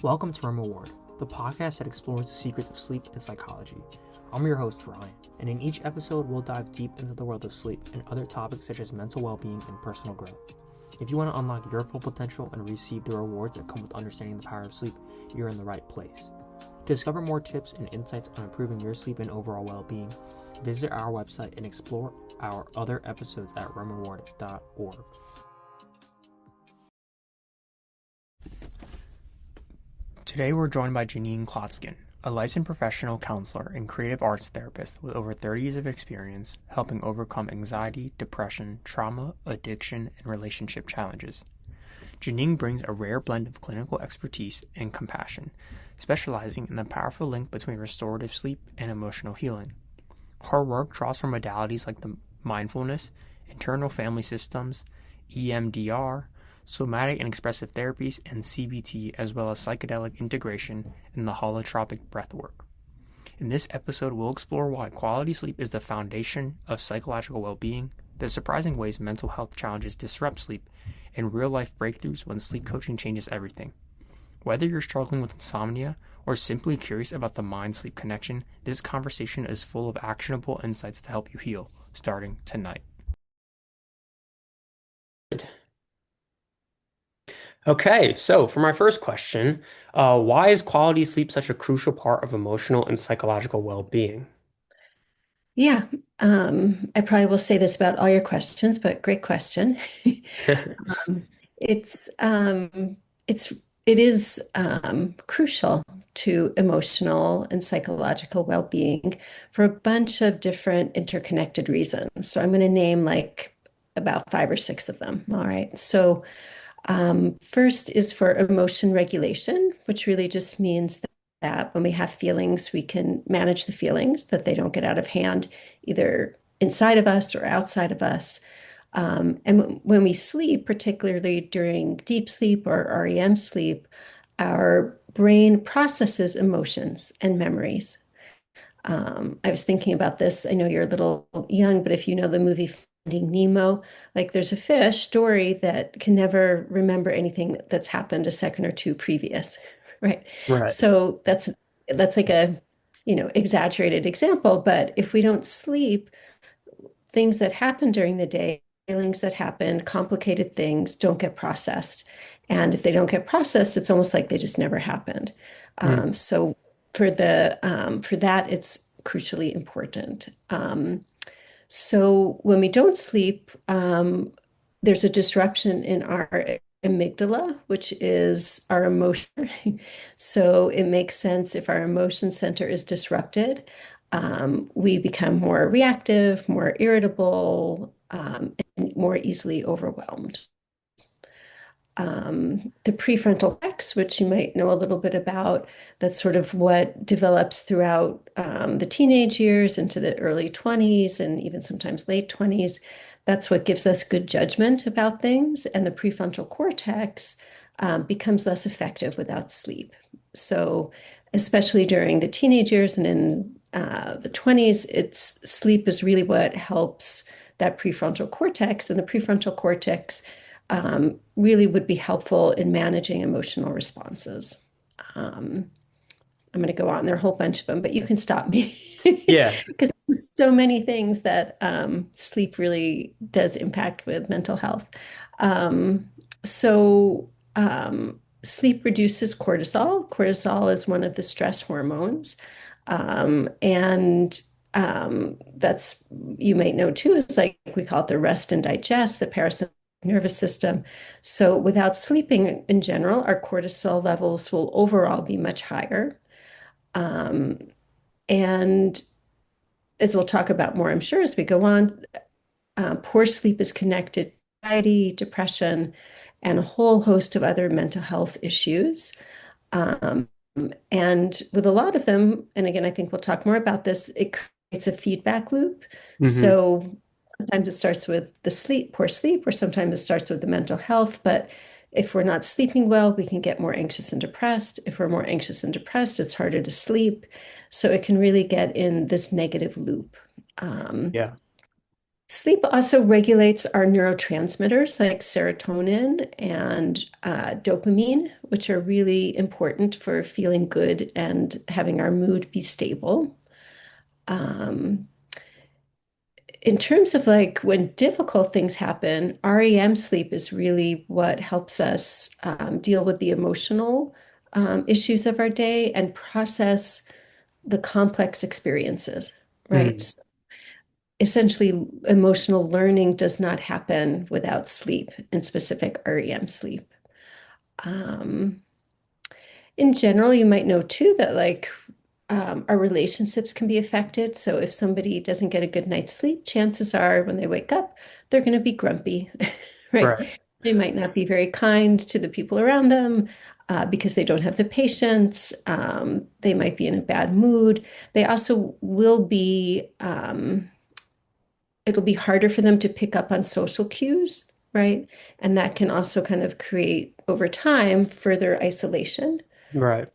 Welcome to Room Award, the podcast that explores the secrets of sleep and psychology. I'm your host, Ryan, and in each episode, we'll dive deep into the world of sleep and other topics such as mental well being and personal growth. If you want to unlock your full potential and receive the rewards that come with understanding the power of sleep, you're in the right place. To discover more tips and insights on improving your sleep and overall well being, visit our website and explore our other episodes at roomaward.org. Today we're joined by Jeanine Klotzkin, a licensed professional counselor and creative arts therapist with over 30 years of experience helping overcome anxiety, depression, trauma, addiction, and relationship challenges. Jeanine brings a rare blend of clinical expertise and compassion, specializing in the powerful link between restorative sleep and emotional healing. Her work draws from modalities like the mindfulness, internal family systems, EMDR, somatic and expressive therapies, and CBT, as well as psychedelic integration and the holotropic breathwork. In this episode, we'll explore why quality sleep is the foundation of psychological well-being, the surprising ways mental health challenges disrupt sleep, and real-life breakthroughs when sleep coaching changes everything. Whether you're struggling with insomnia or simply curious about the mind-sleep connection, this conversation is full of actionable insights to help you heal, starting tonight. Okay, so for my first question, why is quality sleep such a crucial part of emotional and psychological well-being? Yeah, I probably will say this about all your questions, but great question. Um, it's it's it is crucial to emotional and psychological well-being for a bunch of different interconnected reasons. So I'm going to name like about five or six of them. All right. So first is for emotion regulation, which really just means that when we have feelings, we can manage the feelings, that they don't get out of hand, either inside of us or outside of us. And when we sleep, particularly during deep sleep or REM sleep, our brain processes emotions and memories. I was thinking about this. I know you're a little young, but if you know the movie Finding Nemo, like there's a fish, Dory, that can never remember anything that's happened a second or two previous, right? Right. So that's like a, exaggerated example, but if we don't sleep, things that happen during the day, feelings that happen, complicated things don't get processed. And if they don't get processed, it's almost like they just never happened. Mm. So for that, it's crucially important. So when we don't sleep, there's a disruption in our amygdala, which is our emotion. So it makes sense if our emotion center is disrupted, we become more reactive, more irritable, and more easily overwhelmed. The prefrontal cortex, which you might know a little bit about, that's sort of what develops throughout the teenage years into the early 20s and even sometimes late 20s. That's what gives us good judgment about things. And the prefrontal cortex becomes less effective without sleep. So, especially during the teenage years and in the 20s, sleep is really what helps that prefrontal cortex. And the prefrontal cortex really would be helpful in managing emotional responses. Um, I'm going to go on. There are a whole bunch of them, but you can stop me Yeah. because there's so many things that sleep really does impact with mental health. Um, Sleep reduces cortisol. Cortisol is one of the stress hormones. And that's, you might know too, is like we call it the rest and digest, the parasympathetic nervous system. So without sleeping in general, our cortisol levels will overall be much higher. Um, and as we'll talk about more, I'm sure, as we go on, poor sleep is connected to anxiety, depression, and a whole host of other mental health issues. Um, and with a lot of them, and again, I think we'll talk more about this, it creates a feedback loop. Hmm. So sometimes it starts with the sleep, poor sleep, or sometimes it starts with the mental health. But if we're not sleeping well, we can get more anxious and depressed. If we're more anxious and depressed, it's harder to sleep. So it can really get in this negative loop. Um, Yeah. Sleep also regulates our neurotransmitters like serotonin and dopamine, which are really important for feeling good and having our mood be stable. Um, in terms of like when difficult things happen, REM sleep is really what helps us deal with the emotional issues of our day and process the complex experiences, right? Mm, So essentially, emotional learning does not happen without sleep, and specific REM sleep. Um, in general, you might know too that like our relationships can be affected. So if somebody doesn't get a good night's sleep, chances are when they wake up, they're going to be grumpy, right? right, They might not be very kind to the people around them because they don't have the patience. They might be in a bad mood. They also will be, it'll be harder for them to pick up on social cues, right? And that can also kind of create, over time, further isolation. right.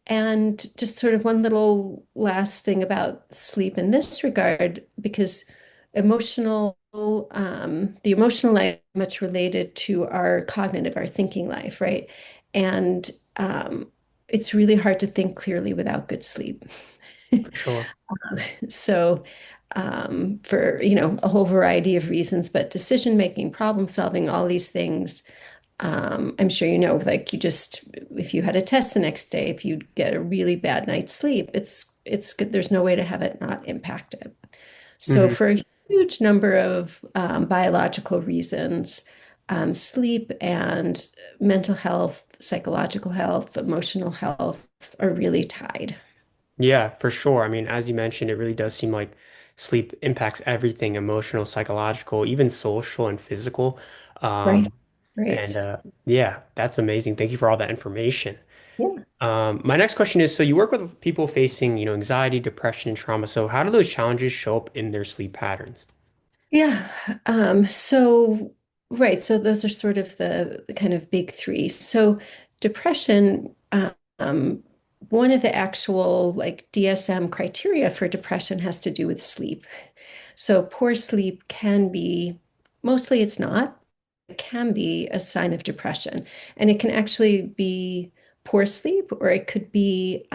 And just sort of one little last thing about sleep in this regard, because the emotional life is much related to our cognitive, our thinking life, right? And it's really hard to think clearly without good sleep. For sure. So, for a whole variety of reasons, but decision making, problem solving, all these things, I'm sure like you just if you had a test the next day, if you get a really bad night's sleep, it's good. There's no way to have it not impact it. So Hmm. for a huge number of biological reasons, sleep and mental health, psychological health, emotional health are really tied. Yeah, for sure. I mean, as you mentioned, it really does seem like sleep impacts everything, emotional, psychological, even social and physical. Right. Um, and Right. yeah, that's amazing. Thank you for all that information. Yeah. My next question is, so you work with people facing, anxiety, depression, and trauma. So how do those challenges show up in their sleep patterns? Yeah. So, right. So those are sort of the kind of big three. So depression, one of the actual like DSM criteria for depression has to do with sleep. So poor sleep can be, mostly it's not, it can be a sign of depression. And it can actually be poor sleep, or it could be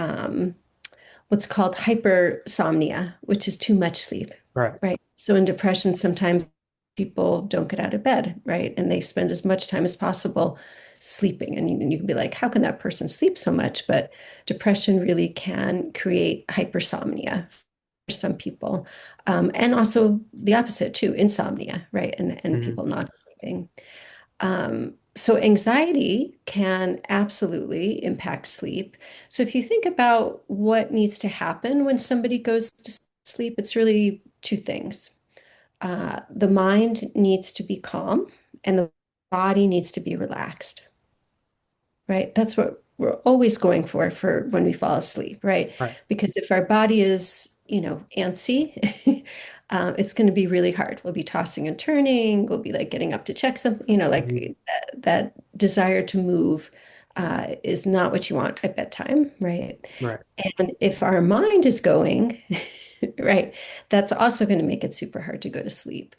what's called hypersomnia, which is too much sleep, Right. right? So in depression, sometimes people don't get out of bed, right? And they spend as much time as possible sleeping. And you can be like, how can that person sleep so much? But depression really can create hypersomnia for some people. And also the opposite too, insomnia, right? And Hmm. people not sleeping. So anxiety can absolutely impact sleep. So if you think about what needs to happen when somebody goes to sleep, it's really two things. The mind needs to be calm and the body needs to be relaxed, right? That's what we're always going for when we fall asleep, right? Right. Because if our body is, antsy, it's going to be really hard. We'll be tossing and turning. We'll be like getting up to check something, Hmm. like that desire to move is not what you want at bedtime, right? Right. And if our mind is going, right, that's also going to make it super hard to go to sleep.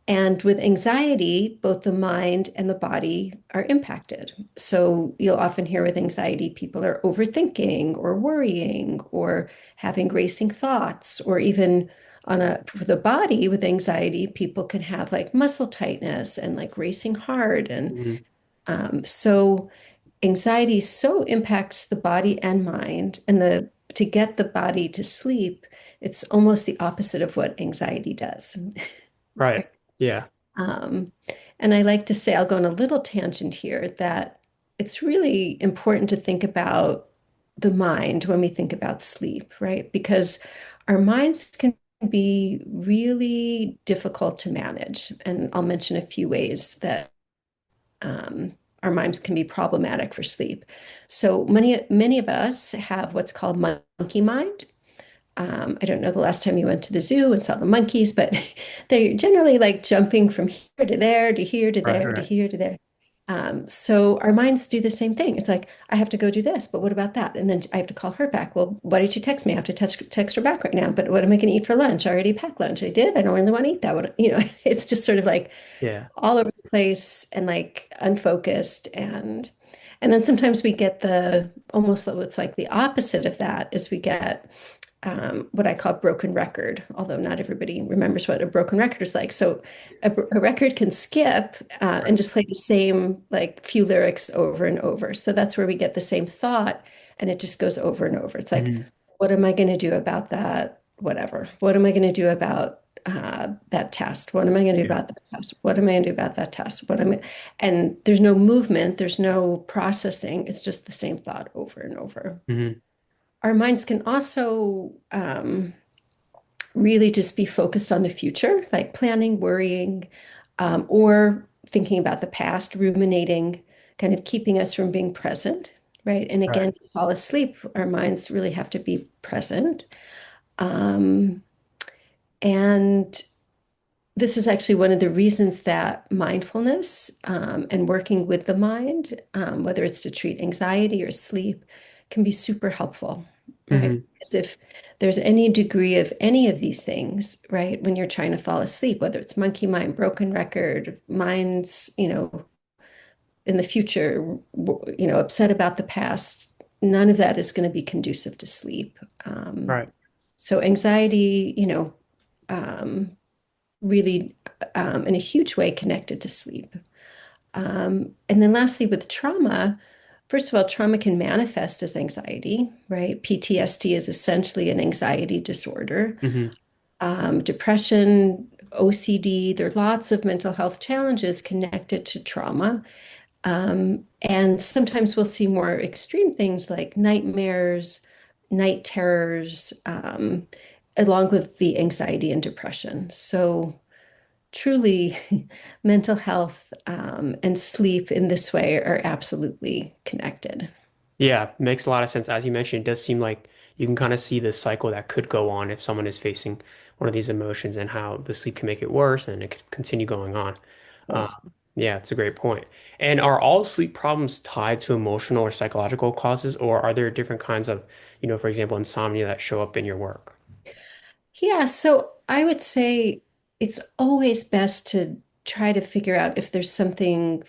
And with anxiety, both the mind and the body are impacted. So you'll often hear with anxiety, people are overthinking or worrying or having racing thoughts, or even for the body with anxiety, people can have like muscle tightness and like racing heart. And Hmm. so anxiety so impacts the body and mind, and to get the body to sleep, it's almost the opposite of what anxiety does. Right. Yeah. Um, and I like to say, I'll go on a little tangent here, that it's really important to think about the mind when we think about sleep, right? Because our minds can be really difficult to manage. And I'll mention a few ways that um, our minds can be problematic for sleep. So many of us have what's called monkey mind. I don't know the last time you went to the zoo and saw the monkeys, but they're generally like jumping from here to there to here to Right. there to Right. here to there. So our minds do the same thing. It's like, I have to go do this, but what about that? And then I have to call her back. Well, why did you text me? I have to text her back right now. But what am I going to eat for lunch? I already packed lunch. I did. I don't really want to eat that one. It's just sort of like Yeah. all over the place and like unfocused. And then sometimes we get the almost what's like the opposite of that is we get what I call broken record, although not everybody remembers what a broken record is like. So a record can skip and Right. just play the same like few lyrics over and over. So that's where we get the same thought and it just goes over and over. It's like, Hmm. what am I going to do about that? Whatever. What am I going to do about that test? What am I going to do Yeah. about that test? What am I going to do about that test? And there's no movement, there's no processing. It's just the same thought over and over. Hmm. Our minds can also really just be focused on the future, like planning, worrying, or thinking about the past, ruminating, kind of keeping us from being present, right? And Right. again, to fall asleep, our minds really have to be present. Um, and this is actually one of the reasons that mindfulness and working with the mind, whether it's to treat anxiety or sleep, can be super helpful, right? Hmm. Because if there's any degree of any of these things, right, when you're trying to fall asleep, whether it's monkey mind, broken record, minds, in the future, upset about the past, none of that is going to be conducive to sleep. Um, Right. so anxiety, um, really in a huge way connected to sleep. And then lastly, with trauma, first of all, trauma can manifest as anxiety, right? PTSD is essentially an anxiety disorder. Hmm. Depression, OCD, there are lots of mental health challenges connected to trauma. And sometimes we'll see more extreme things like nightmares, night terrors, along with the anxiety and depression. So truly mental health and sleep in this way are absolutely connected. Yeah, makes a lot of sense. As you mentioned, it does seem like you can kind of see the cycle that could go on if someone is facing one of these emotions and how the sleep can make it worse and it could continue going on. Uh, Right. yeah, it's a great point. And are all sleep problems tied to emotional or psychological causes, or are there different kinds of, for example, insomnia that show up in your work? Yeah, so I would say it's always best to try to figure out if there's something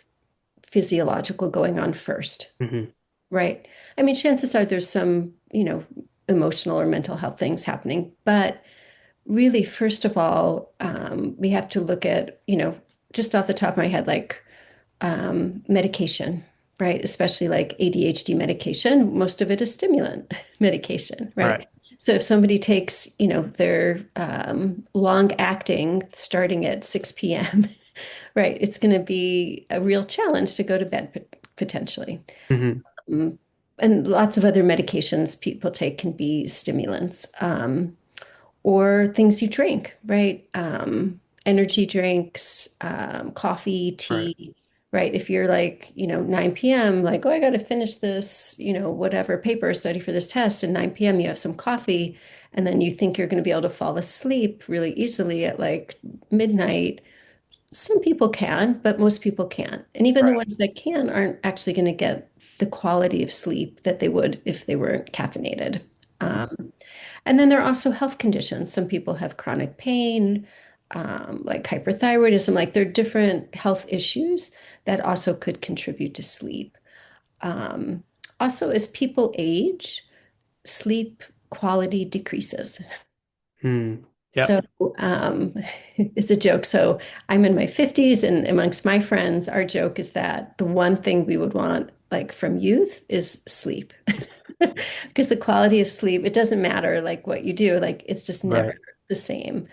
physiological going on first, Hmm. right? I mean, chances are there's some, emotional or mental health things happening, but really, first of all, we have to look at, just off the top of my head, like medication, right? Especially like ADHD medication, most of it is stimulant medication, right? Right. So if somebody takes, their long acting starting at 6 p.m., right, it's going to be a real challenge to go to bed potentially. Hmm. Um, and lots of other medications people take can be stimulants. Or things you drink, right? Energy drinks, coffee, Right. tea, right? If you're like, 9 p.m., like, oh, I got to finish this, whatever paper study for this test, and 9 p.m. you have some coffee, and then you think you're going to be able to fall asleep really easily at like midnight. Some people can, but most people can't. And even the Right. ones that can aren't actually going to get the quality of sleep that they would if they weren't caffeinated. And then there are also health conditions. Some people have chronic pain, like hyperthyroidism, like there are different health issues that also could contribute to sleep. Um, Also, as people age, sleep quality decreases. Mm. So Yep. it's a joke. So I'm in my 50s, and amongst my friends, our joke is that the one thing we would want, like from youth, is sleep. Because the quality of sleep, it doesn't matter like what you do, like it's just never Right. the same.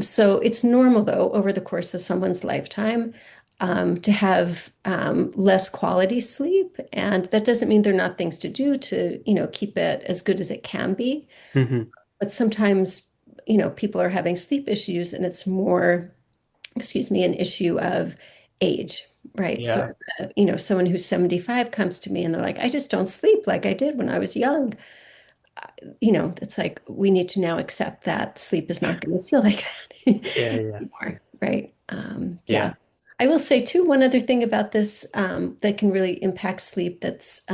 So it's normal though, over the course of someone's lifetime, to have less quality sleep. And that doesn't mean there are not things to do to, keep it as good as it can be. Hmm. But sometimes, people are having sleep issues and it's more, excuse me, an issue of age, right? So, Yeah. someone who's 75 comes to me and they're like, I just don't sleep like I did when I was young. It's like we need to now accept that sleep is not going to feel like that Yeah. Yeah. anymore, right? Yeah. Yeah. I will say too, one other thing about this that can really impact sleep that's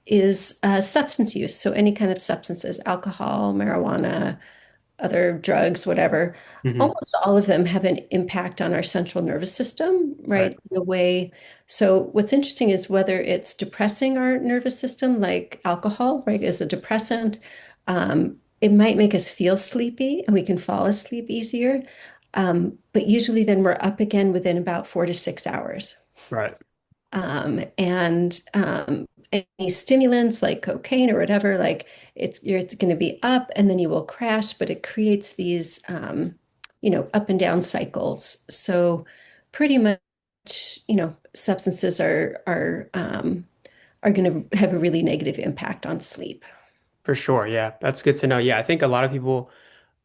is substance use. So any kind of substances, alcohol, marijuana, other drugs, whatever, Hmm. almost all of them have an impact on our central nervous system, Right. right? In a way. So what's interesting is whether it's depressing our nervous system, like alcohol, right, is a depressant. It might make us feel sleepy and we can fall asleep easier. But usually then we're up again within about 4 to 6 hours. Right. And any stimulants like cocaine or whatever, like it's going to be up and then you will crash, but it creates these up and down cycles. So pretty much, substances are going to have a really negative impact on sleep. For sure. Yeah. That's good to know. Yeah. I think a lot of people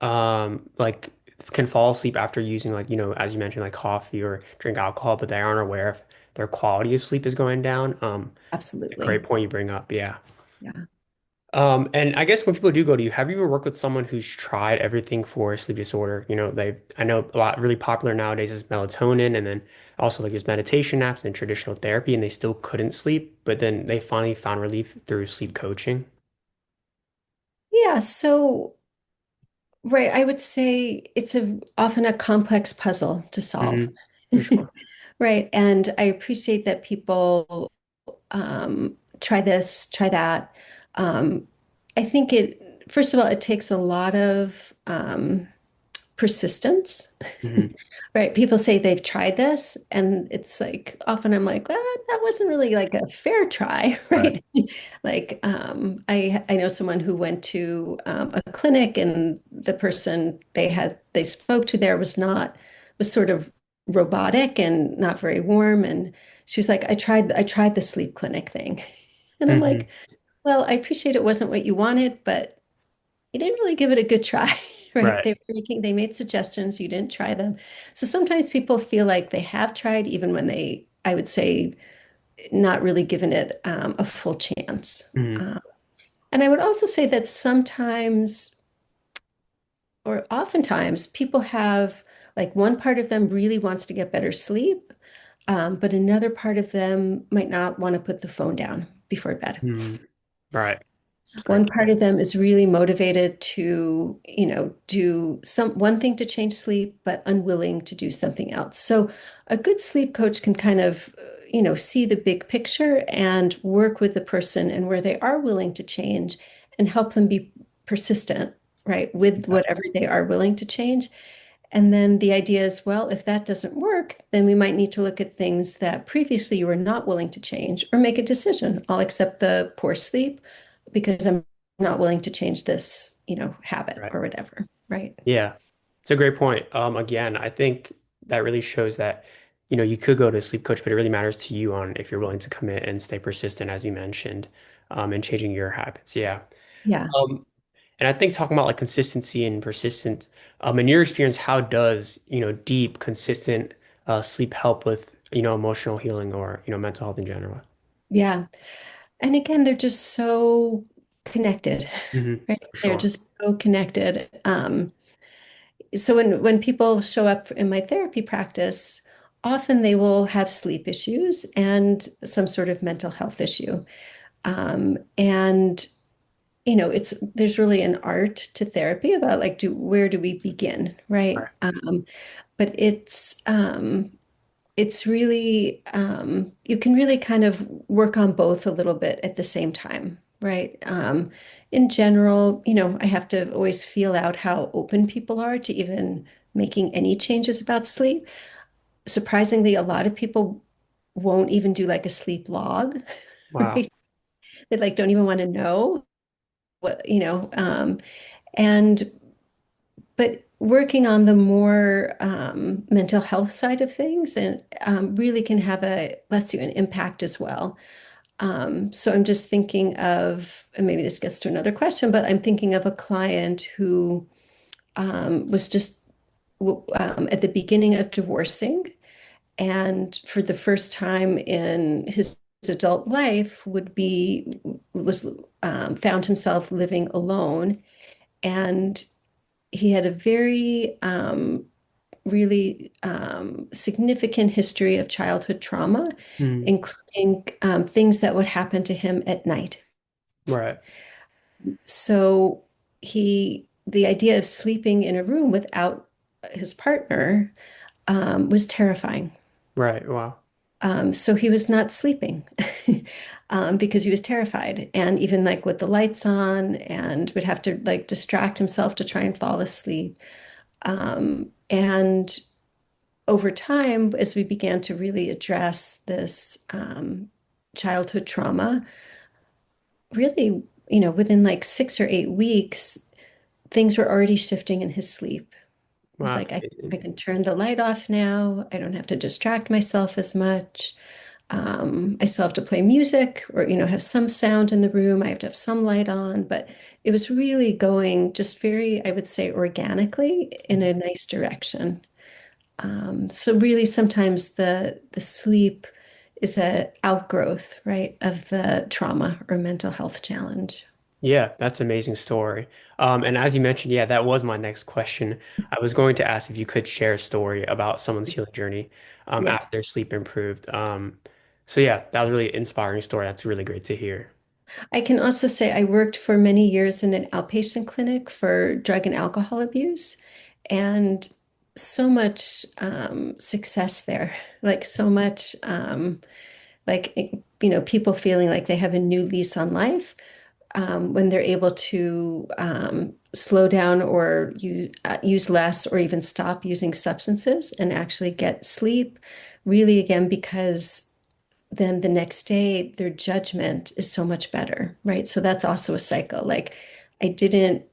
like can fall asleep after using like, as you mentioned, like coffee or drink alcohol, but they aren't aware if their quality of sleep is going down. A great Absolutely. point you bring up. Yeah. Yeah. And I guess when people do go to you, have you ever worked with someone who's tried everything for a sleep disorder? I know a lot really popular nowadays is melatonin and then also like there's meditation apps and traditional therapy, and they still couldn't sleep, but then they finally found relief through sleep coaching. Yeah. So, right, I would say it's often a complex puzzle to solve. Hmm. For sure. Right. And I appreciate that people try this, try that. Um, I think first of all, it takes a lot of persistence, Hmm. right? People say they've tried this, and it's like often I'm like, well, that wasn't really like a fair try, Right. right? Like, I know someone who went to a clinic, and the person they spoke to there was sort of robotic and not very warm, and she was like, I tried the sleep clinic thing, and I'm Hmm. like, well, I appreciate it wasn't what you wanted, but you didn't really give it a good try, right? Right. They made suggestions, you didn't try them. So sometimes people feel like they have tried, even when I would say, not really given it a full chance. Hmm. And I would also say that sometimes, or oftentimes, people have like one part of them really wants to get better sleep, but another part of them might not want to put the phone down before bed. Hmm. Right. One Great part point. of them is really motivated to, do one thing to change sleep, but unwilling to do something else. So a good sleep coach can kind of, see the big picture and work with the person and where they are willing to change and help them be persistent, right, with Yeah. whatever they are willing to change. And then the idea is, well, if that doesn't work, then we might need to look at things that previously you were not willing to change or make a decision. I'll accept the poor sleep because I'm not willing to change this, habit Right. or whatever. Right. Yeah. It's a great point. Again, I think that really shows that, you could go to a sleep coach, but it really matters to you on if you're willing to commit and stay persistent, as you mentioned, and changing your habits. Yeah. Yeah. Um, and I think talking about like consistency and persistence, in your experience, how does, deep, consistent sleep help with, emotional healing or, mental health in general? Yeah. And again, they're just so connected, Hmm. right? For They're sure. just so connected. So when people show up in my therapy practice, often they will have sleep issues and some sort of mental health issue. And there's really an art to therapy about like where do we begin, right? Right. But it's really you can really kind of work on both a little bit at the same time, right? In general, I have to always feel out how open people are to even making any changes about sleep. Surprisingly, a lot of people won't even do like a sleep log, Wow. right? They like don't even want to know what, and but working on the more mental health side of things and really can have a lets you an impact as well. So I'm just thinking of, and maybe this gets to another question, but I'm thinking of a client who was just at the beginning of divorcing, and for the first time in his adult life was found himself living alone, and he had a very really significant history of childhood trauma, Mm, including things that would happen to him at night. right. So the idea of sleeping in a room without his partner was terrifying. Right. Wow. So he was not sleeping because he was terrified, and even like with the lights on, and would have to like distract himself to try and fall asleep. And over time, as we began to really address this childhood trauma, really, within like 6 or 8 weeks, things were already shifting in his sleep. It was Wow. like, I can turn the light off now. I don't have to distract myself as much. I still have to play music or, have some sound in the room. I have to have some light on, but it was really going just very, I would say, organically in a nice direction. So really sometimes the sleep is a outgrowth, right, of the trauma or mental health challenge. Yeah, that's an amazing story. And as you mentioned, yeah, that was my next question. I was going to ask if you could share a story about someone's healing journey Yeah. after their sleep improved. So yeah, that was a really inspiring story. That's really great to hear. I can also say I worked for many years in an outpatient clinic for drug and alcohol abuse, and so much success there, like so much, people feeling like they have a new lease on life when they're able to slow down or use less or even stop using substances and actually get sleep, really, again, because then the next day their judgment is so much better, right? So that's also a cycle. Like I didn't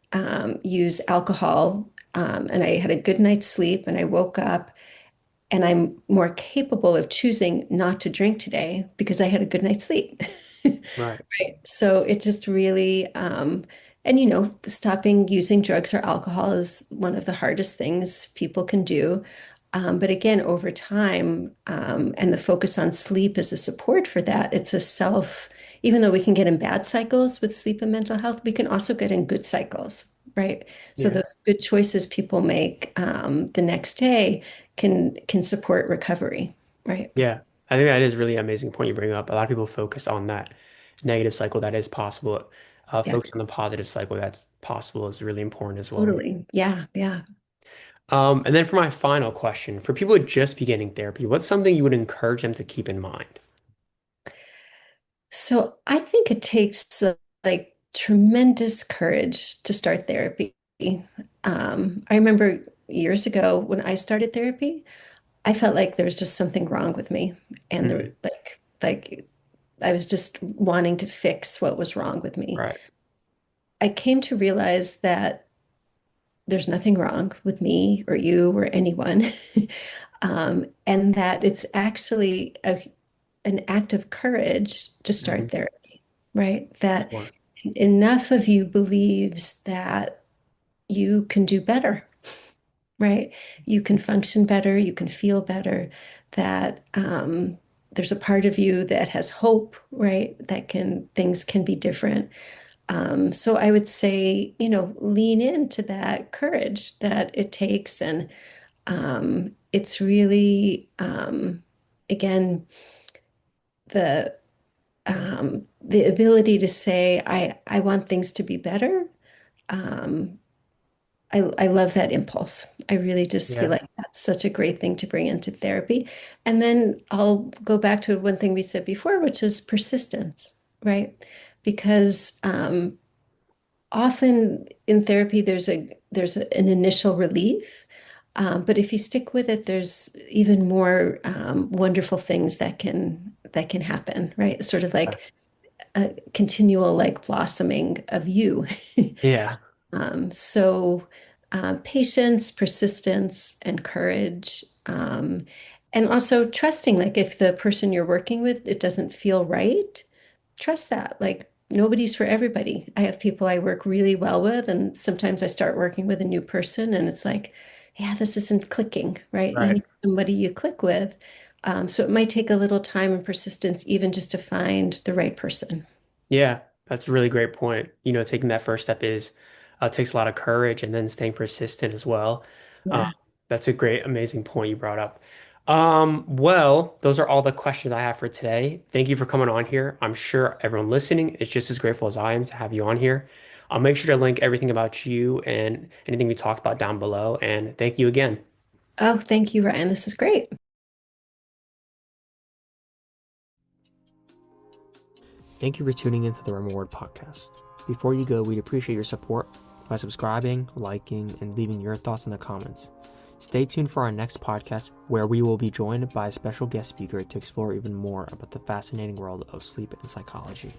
use alcohol and I had a good night's sleep and I woke up and I'm more capable of choosing not to drink today because I had a good night's sleep. Right. Right. So it just really, and stopping using drugs or alcohol is one of the hardest things people can do. But again, over time, and the focus on sleep as a support for that, it's a even though we can get in bad cycles with sleep and mental health, we can also get in good cycles, right? So Yeah. those good choices people make the next day can support recovery, right? Yeah. I think that is really an amazing point you bring up. A lot of people focus on that negative cycle that is possible. Yeah, Focus on the positive cycle that's possible is really important as well. totally. Yeah, yeah. And then for my final question, for people just beginning therapy, what's something you would encourage them to keep in mind? So I think it takes like tremendous courage to start therapy. I remember years ago when I started therapy, I felt like there was just something wrong with me, and there Mm, like I was just wanting to fix what was wrong with me. right. I came to realize that there's nothing wrong with me or you or anyone, and that it's actually an act of courage to Hmm. start therapy, right? That Sure. enough of you believes that you can do better, right? You can function better, you can feel better, that there's a part of you that has hope, right? That things can be different. So I would say, lean into that courage that it takes. And it's really, again, the the ability to say, I want things to be better. Um, I love that impulse. I really just feel Yeah. like that's such a great thing to bring into therapy. And then I'll go back to one thing we said before, which is persistence, right? Because often in therapy, an initial relief, but if you stick with it, there's even more wonderful things that can happen, right? Sort of like a continual like blossoming of you. Yeah. So patience, persistence, and courage, and also trusting, like if the person you're working with, it doesn't feel right, trust that. Like nobody's for everybody. I have people I work really well with, and sometimes I start working with a new person, and it's like, yeah, this isn't clicking, right? You Right. need somebody you click with. So it might take a little time and persistence, even just to find the right person. Yeah. That's a really great point. Taking that first step takes a lot of courage and then staying persistent as well. Um, Yeah. That's a great, amazing point you brought up. Well, those are all the questions I have for today. Thank you for coming on here. I'm sure everyone listening is just as grateful as I am to have you on here. I'll make sure to link everything about you and anything we talked about down below. And thank you again. Oh, thank you, Ryan. This is great. Thank you for tuning into the Reward Podcast. Before you go, we'd appreciate your support by subscribing, liking, and leaving your thoughts in the comments. Stay tuned for our next podcast, where we will be joined by a special guest speaker to explore even more about the fascinating world of sleep and psychology.